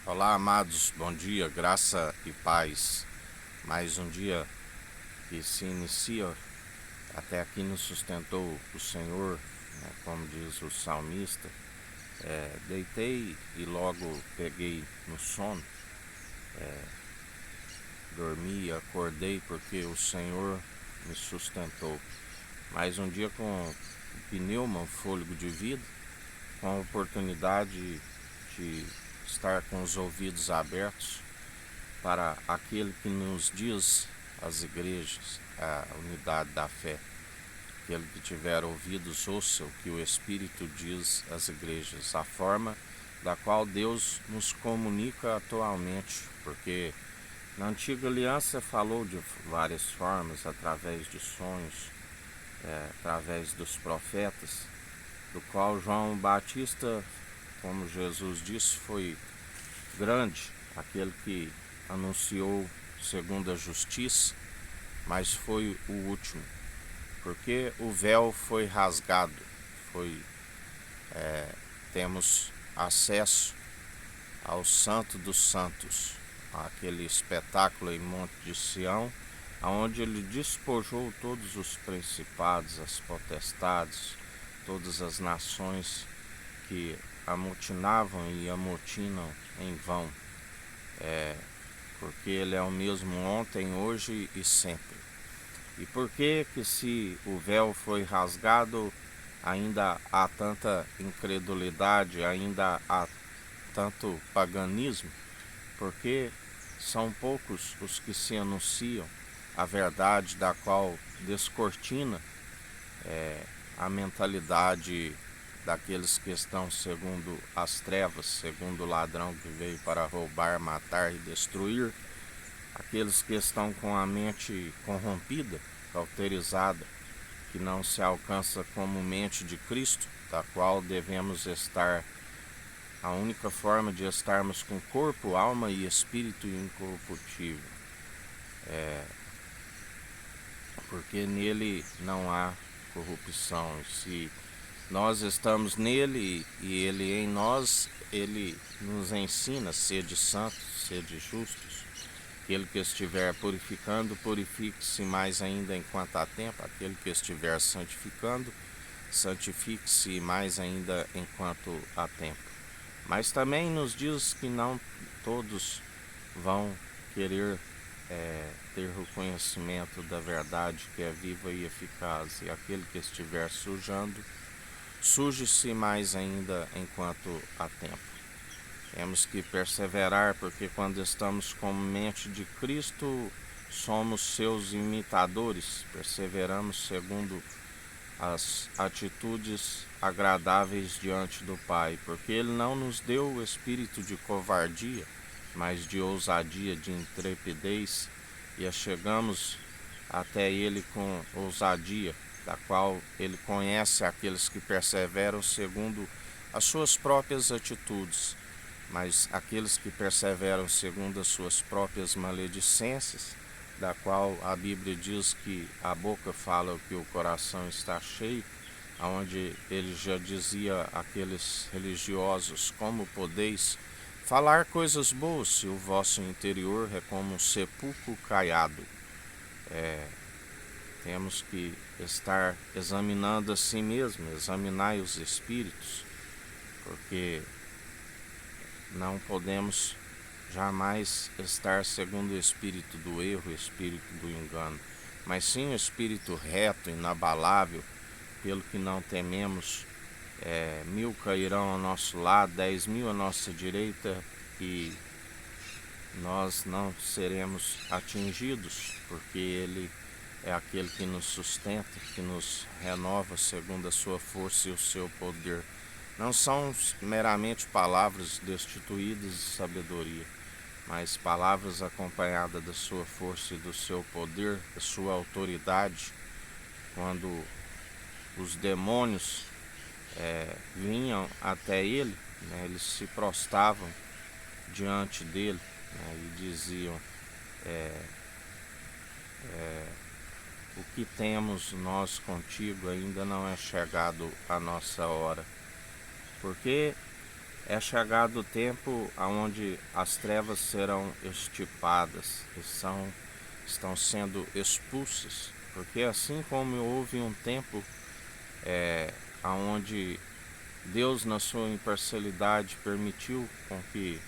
Olá, amados, bom dia, graça e paz. Mais um dia que se inicia, até aqui nos sustentou o Senhor, né, como diz o salmista. Deitei e logo peguei no sono, dormi e acordei porque o Senhor me sustentou. Mais um dia com pneuma, fôlego de vida, com a oportunidade de estar com os ouvidos abertos para aquele que nos diz as igrejas, a unidade da fé. Aquele que tiver ouvidos, ouça o que o Espírito diz às igrejas, a forma da qual Deus nos comunica atualmente, porque na antiga aliança falou de várias formas, através de sonhos, através dos profetas, do qual João Batista, como Jesus disse, foi grande, aquele que anunciou segundo a justiça, mas foi o último, porque o véu foi rasgado, temos acesso ao Santo dos Santos, aquele espetáculo em Monte de Sião, onde ele despojou todos os principados, as potestades, todas as nações que amotinavam e amotinam em vão, porque ele é o mesmo ontem, hoje e sempre. E por que se o véu foi rasgado, ainda há tanta incredulidade, ainda há tanto paganismo? Porque são poucos os que se anunciam a verdade, da qual descortina a mentalidade daqueles que estão segundo as trevas, segundo o ladrão que veio para roubar, matar e destruir, aqueles que estão com a mente corrompida, cauterizada, que não se alcança como mente de Cristo, da qual devemos estar, a única forma de estarmos com corpo, alma e espírito incorruptível, porque nele não há corrupção. Se nós estamos nele e ele em nós, ele nos ensina: sede santos, sede justos. Aquele que estiver purificando, purifique-se mais ainda enquanto há tempo. Aquele que estiver santificando, santifique-se mais ainda enquanto há tempo. Mas também nos diz que não todos vão querer ter o conhecimento da verdade, que é viva e eficaz. E aquele que estiver sujando, suje-se mais ainda enquanto há tempo. Temos que perseverar, porque quando estamos com mente de Cristo, somos seus imitadores, perseveramos segundo as atitudes agradáveis diante do Pai, porque Ele não nos deu o espírito de covardia, mas de ousadia, de intrepidez, e chegamos até Ele com ousadia, da qual Ele conhece aqueles que perseveram segundo as suas próprias atitudes. Mas aqueles que perseveram segundo as suas próprias maledicências, da qual a Bíblia diz que a boca fala o que o coração está cheio, onde ele já dizia àqueles religiosos: como podeis falar coisas boas se o vosso interior é como um sepulcro caiado? Temos que estar examinando a si mesmo, examinar os espíritos, porque não podemos jamais estar segundo o espírito do erro, o espírito do engano, mas sim o espírito reto, inabalável, pelo que não tememos. 1000 cairão ao nosso lado, 10.000 à nossa direita, e nós não seremos atingidos, porque Ele é aquele que nos sustenta, que nos renova segundo a sua força e o seu poder. Não são meramente palavras destituídas de sabedoria, mas palavras acompanhadas da sua força e do seu poder, da sua autoridade. Quando os demônios vinham até ele, né, eles se prostravam diante dele, né, e diziam: o que temos nós contigo, ainda não é chegado a nossa hora. Porque é chegado o tempo onde as trevas serão extirpadas, estão sendo expulsas, porque assim como houve um tempo onde Deus, na sua imparcialidade, permitiu com que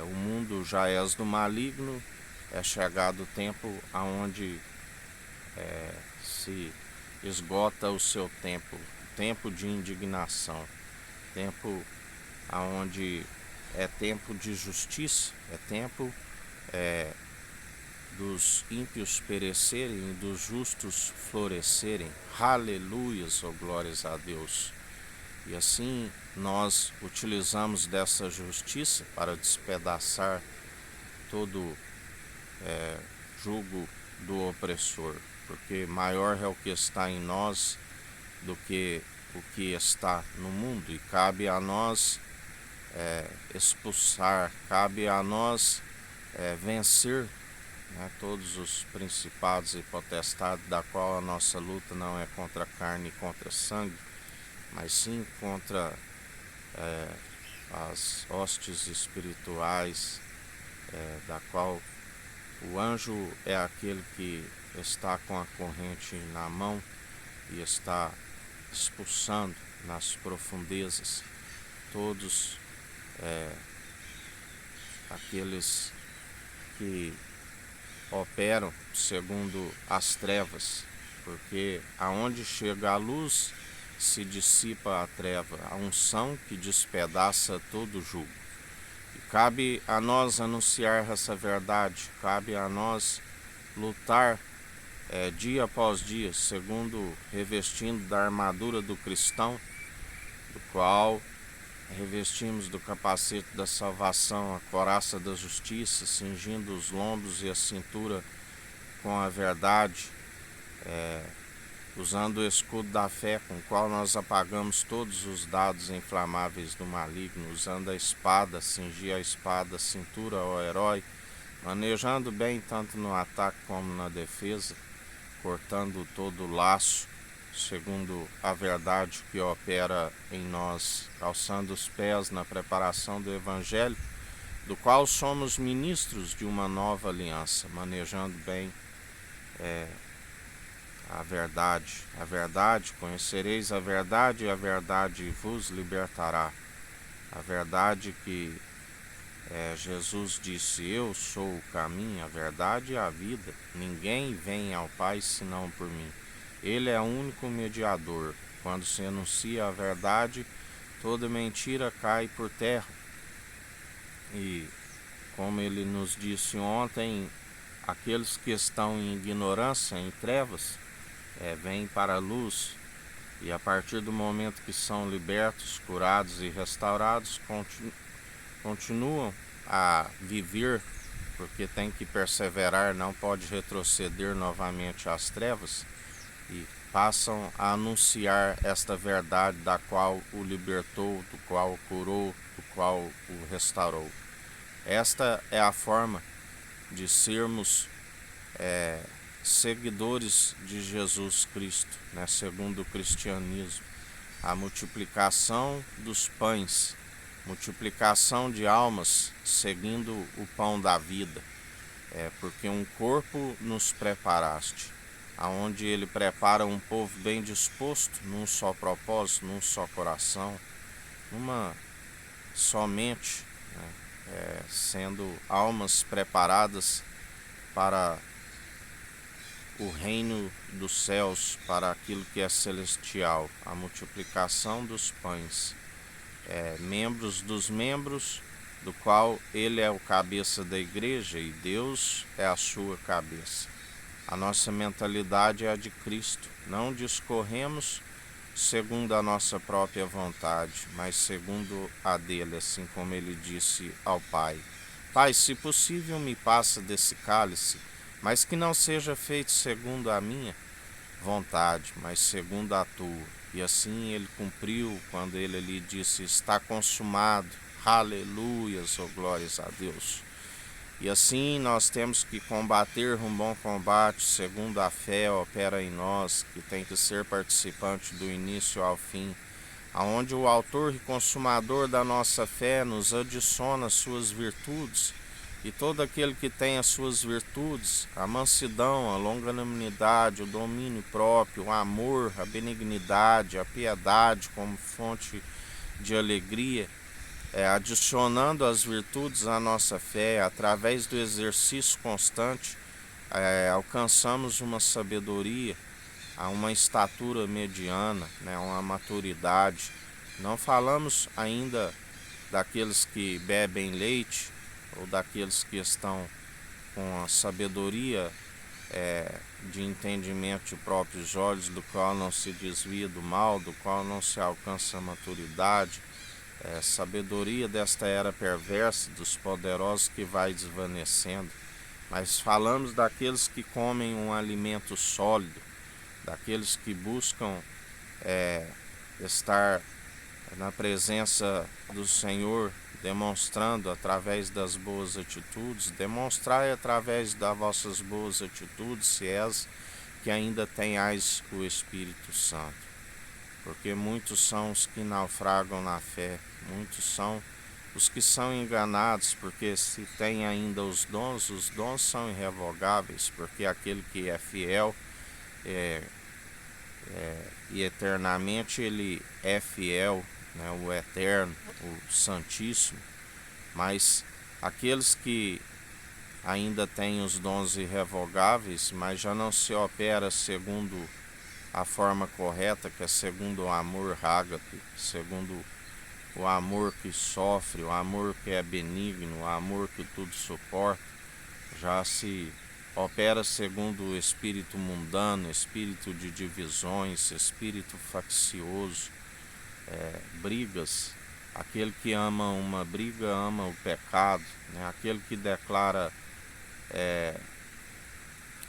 o mundo já és do maligno, é chegado o tempo onde se esgota o seu tempo de indignação, tempo onde é tempo de justiça, é tempo dos ímpios perecerem e dos justos florescerem. Aleluias, oh glórias a Deus. E assim nós utilizamos dessa justiça para despedaçar todo jugo do opressor, porque maior é o que está em nós do que o que está no mundo, e cabe a nós expulsar, cabe a nós vencer, né, todos os principados e potestades, da qual a nossa luta não é contra carne e contra sangue, mas sim contra as hostes espirituais, da qual o anjo é aquele que está com a corrente na mão e está expulsando nas profundezas todos aqueles que operam segundo as trevas, porque aonde chega a luz se dissipa a treva, a unção que despedaça todo jugo. E cabe a nós anunciar essa verdade, cabe a nós lutar dia após dia, segundo revestindo da armadura do cristão, do qual revestimos do capacete da salvação, a couraça da justiça, cingindo os lombos e a cintura com a verdade, usando o escudo da fé, com o qual nós apagamos todos os dados inflamáveis do maligno, usando a espada, cingir a espada, a cintura ao herói, manejando bem tanto no ataque como na defesa, cortando todo o laço, segundo a verdade que opera em nós, calçando os pés na preparação do Evangelho, do qual somos ministros de uma nova aliança, manejando bem a verdade, conhecereis a verdade e a verdade vos libertará. A verdade que Jesus disse: eu sou o caminho, a verdade e a vida, ninguém vem ao Pai senão por mim. Ele é o único mediador. Quando se anuncia a verdade, toda mentira cai por terra. E como ele nos disse ontem, aqueles que estão em ignorância, em trevas, vêm para a luz, e a partir do momento que são libertos, curados e restaurados, continuam a viver, porque tem que perseverar, não pode retroceder novamente às trevas, e passam a anunciar esta verdade da qual o libertou, do qual o curou, do qual o restaurou. Esta é a forma de sermos seguidores de Jesus Cristo, né, segundo o cristianismo. A multiplicação dos pães, multiplicação de almas, seguindo o pão da vida, porque um corpo nos preparaste, aonde ele prepara um povo bem disposto, num só propósito, num só coração, numa só mente, né, sendo almas preparadas para o reino dos céus, para aquilo que é celestial, a multiplicação dos pães, membros dos membros, do qual ele é o cabeça da igreja e Deus é a sua cabeça. A nossa mentalidade é a de Cristo, não discorremos segundo a nossa própria vontade, mas segundo a dele, assim como ele disse ao Pai: Pai, se possível, me passa desse cálice, mas que não seja feito segundo a minha vontade, mas segundo a tua. E assim ele cumpriu quando ele lhe disse: está consumado. Aleluias, oh glórias a Deus. E assim nós temos que combater um bom combate, segundo a fé opera em nós, que tem que ser participante do início ao fim aonde o autor e consumador da nossa fé nos adiciona suas virtudes, e todo aquele que tem as suas virtudes, a mansidão, a longanimidade, o domínio próprio, o amor, a benignidade, a piedade como fonte de alegria, adicionando as virtudes à nossa fé, através do exercício constante, alcançamos uma sabedoria, a uma estatura mediana, né, uma maturidade. Não falamos ainda daqueles que bebem leite ou daqueles que estão com a sabedoria de entendimento de próprios olhos, do qual não se desvia do mal, do qual não se alcança a maturidade, sabedoria desta era perversa, dos poderosos que vai desvanecendo. Mas falamos daqueles que comem um alimento sólido, daqueles que buscam estar na presença do Senhor, demonstrando através das boas atitudes. Demonstrai através das vossas boas atitudes, se és que ainda tenhais o Espírito Santo. Porque muitos são os que naufragam na fé, muitos são os que são enganados, porque se tem ainda os dons são irrevogáveis, porque aquele que é fiel e eternamente ele é fiel, né, o eterno, o santíssimo. Mas aqueles que ainda têm os dons irrevogáveis, mas já não se opera segundo a forma correta, que é segundo o amor ágape, segundo o amor que sofre, o amor que é benigno, o amor que tudo suporta, já se opera segundo o espírito mundano, espírito de divisões, espírito faccioso, brigas. Aquele que ama uma briga ama o pecado, né? Aquele que declara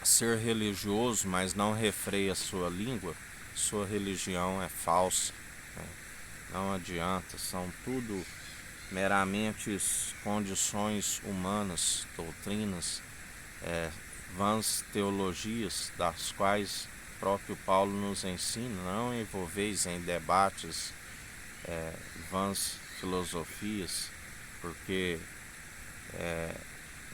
ser religioso, mas não refreia sua língua, sua religião é falsa, né? Não adianta, são tudo meramente condições humanas, doutrinas, vãs teologias, das quais o próprio Paulo nos ensina. Não envolveis em debates, vãs filosofias, porque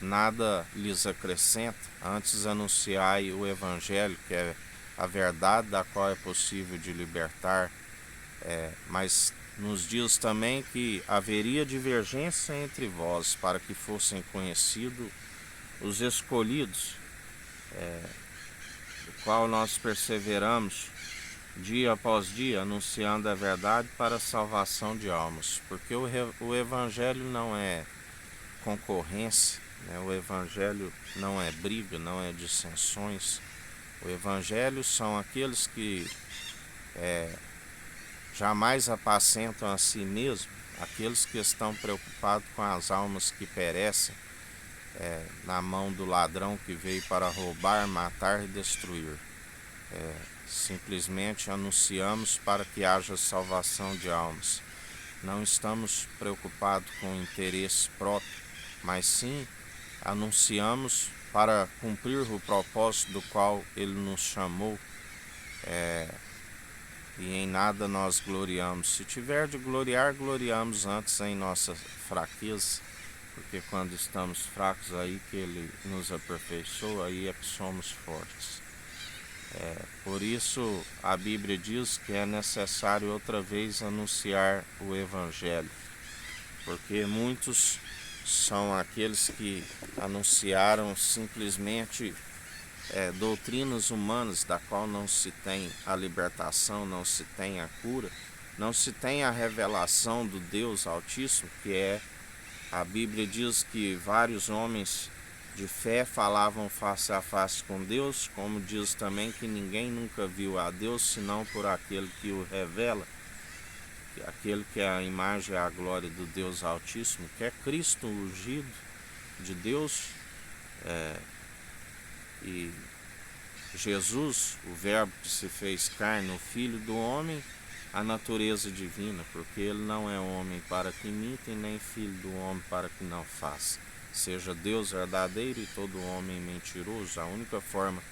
nada lhes acrescenta. Antes anunciai o Evangelho, que é a verdade da qual é possível de libertar, mas nos diz também que haveria divergência entre vós, para que fossem conhecidos os escolhidos, do qual nós perseveramos dia após dia, anunciando a verdade para a salvação de almas, porque o Evangelho não é concorrência, né? O Evangelho não é briga, não é dissensões. O Evangelho são aqueles que jamais apacentam a si mesmos, aqueles que estão preocupados com as almas que perecem na mão do ladrão que veio para roubar, matar e destruir. Simplesmente anunciamos para que haja salvação de almas. Não estamos preocupados com o interesse próprio, mas sim anunciamos para cumprir o propósito do qual Ele nos chamou, e em nada nós gloriamos. Se tiver de gloriar, gloriamos antes em nossa fraqueza, porque quando estamos fracos, aí que Ele nos aperfeiçoa, aí é que somos fortes. Por isso a Bíblia diz que é necessário outra vez anunciar o Evangelho, porque muitos são aqueles que anunciaram simplesmente doutrinas humanas, da qual não se tem a libertação, não se tem a cura, não se tem a revelação do Deus Altíssimo, que a Bíblia diz que vários homens de fé falavam face a face com Deus, como diz também que ninguém nunca viu a Deus senão por aquele que o revela, aquele que é a imagem e a glória do Deus Altíssimo, que é Cristo ungido de Deus, e Jesus, o Verbo que se fez carne, o Filho do homem, a natureza divina, porque ele não é homem para que minta, e nem filho do homem para que não faça. Seja Deus verdadeiro e todo homem mentiroso. A única forma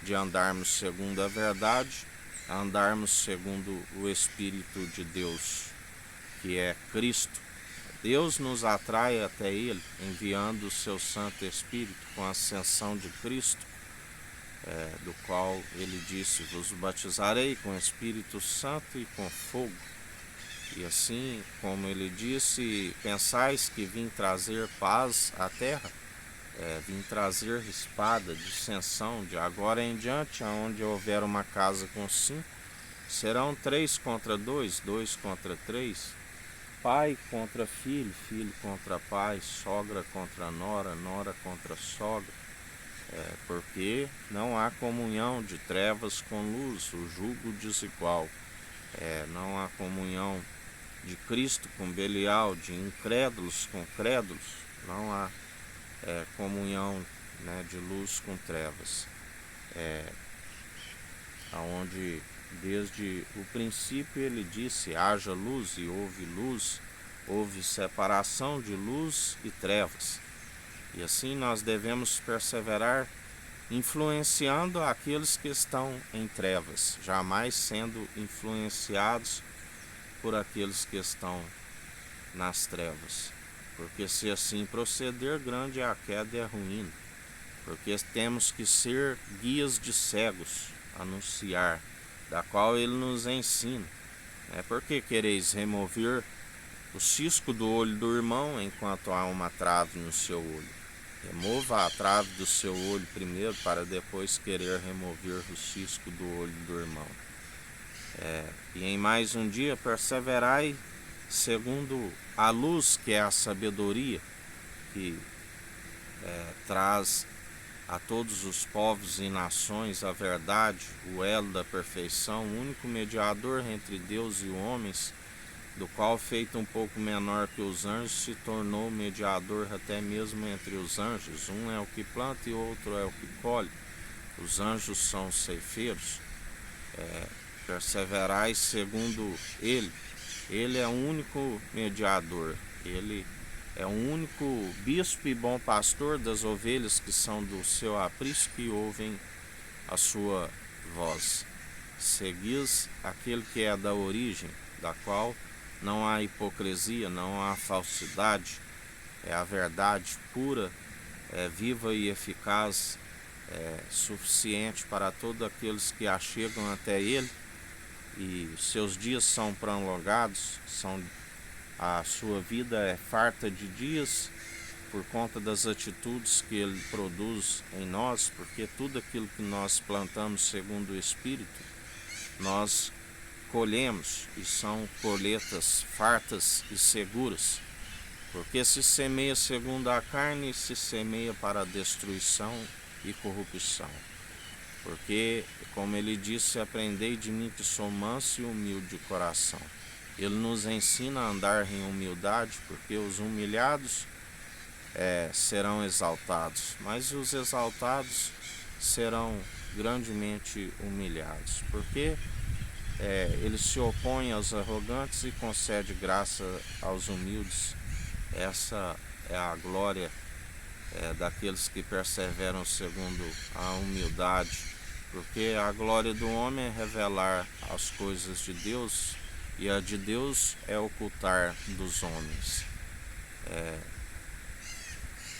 de andarmos segundo a verdade andarmos segundo o Espírito de Deus, que é Cristo. Deus nos atrai até Ele, enviando o seu Santo Espírito com a ascensão de Cristo, do qual Ele disse: vos batizarei com Espírito Santo e com fogo. E assim, como Ele disse, pensais que vim trazer paz à terra? Vim trazer espada, dissensão. De agora em diante, aonde houver uma casa com 5, serão 3 contra 2, 2 contra 3, pai contra filho, filho contra pai, sogra contra nora, nora contra sogra, porque não há comunhão de trevas com luz, o jugo desigual. Não há comunhão de Cristo com Belial, de incrédulos com crédulos, não há comunhão, de luz com trevas, aonde desde o princípio Ele disse: haja luz, e luz, houve separação de luz e trevas. E assim nós devemos perseverar, influenciando aqueles que estão em trevas, jamais sendo influenciados por aqueles que estão nas trevas. Porque se assim proceder, grande é a queda e a ruína. Porque temos que ser guias de cegos, anunciar, da qual Ele nos ensina. Porque quereis remover o cisco do olho do irmão, enquanto há uma trave no seu olho? Remova a trave do seu olho primeiro, para depois querer remover o cisco do olho do irmão. E em mais um dia perseverai segundo a luz, que é a sabedoria, que traz a todos os povos e nações a verdade, o elo da perfeição, o único mediador entre Deus e homens, do qual, feito um pouco menor que os anjos, se tornou mediador até mesmo entre os anjos. Um é o que planta e o outro é o que colhe. Os anjos são os ceifeiros. Perseverai segundo Ele. Ele é o único mediador. Ele é o único bispo e bom pastor das ovelhas que são do seu aprisco e ouvem a sua voz. Seguis aquele que é da origem, da qual não há hipocrisia, não há falsidade, é a verdade pura, viva e eficaz, suficiente para todos aqueles que a chegam até Ele, e seus dias são prolongados, a sua vida é farta de dias, por conta das atitudes que Ele produz em nós, porque tudo aquilo que nós plantamos segundo o Espírito, nós colhemos, e são colheitas fartas e seguras. Porque se semeia segundo a carne, se semeia para a destruição e corrupção. Porque, como Ele disse, aprendei de mim que sou manso e humilde de coração. Ele nos ensina a andar em humildade, porque os humilhados serão exaltados, mas os exaltados serão grandemente humilhados, porque Ele se opõe aos arrogantes e concede graça aos humildes. Essa é a glória daqueles que perseveram segundo a humildade, porque a glória do homem é revelar as coisas de Deus, e a de Deus é ocultar dos homens.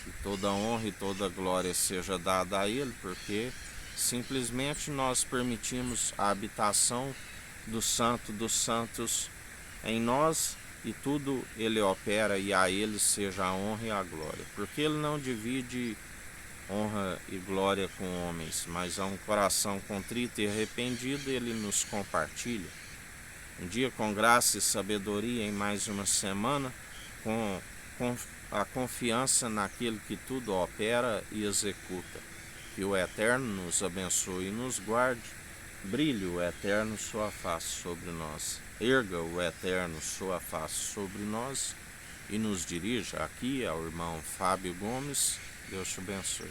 Que toda honra e toda glória seja dada a Ele, porque simplesmente nós permitimos a habitação do Santo dos Santos em nós, e tudo Ele opera, e a Ele seja a honra e a glória. Porque Ele não divide honra e glória com homens, mas a um coração contrito e arrependido Ele nos compartilha. Um dia com graça e sabedoria, em mais uma semana, com a confiança naquele que tudo opera e executa. Que o Eterno nos abençoe e nos guarde. Brilhe o Eterno sua face sobre nós. Erga o Eterno sua face sobre nós e nos dirija. Aqui é o irmão Fábio Gomes. Deus te abençoe.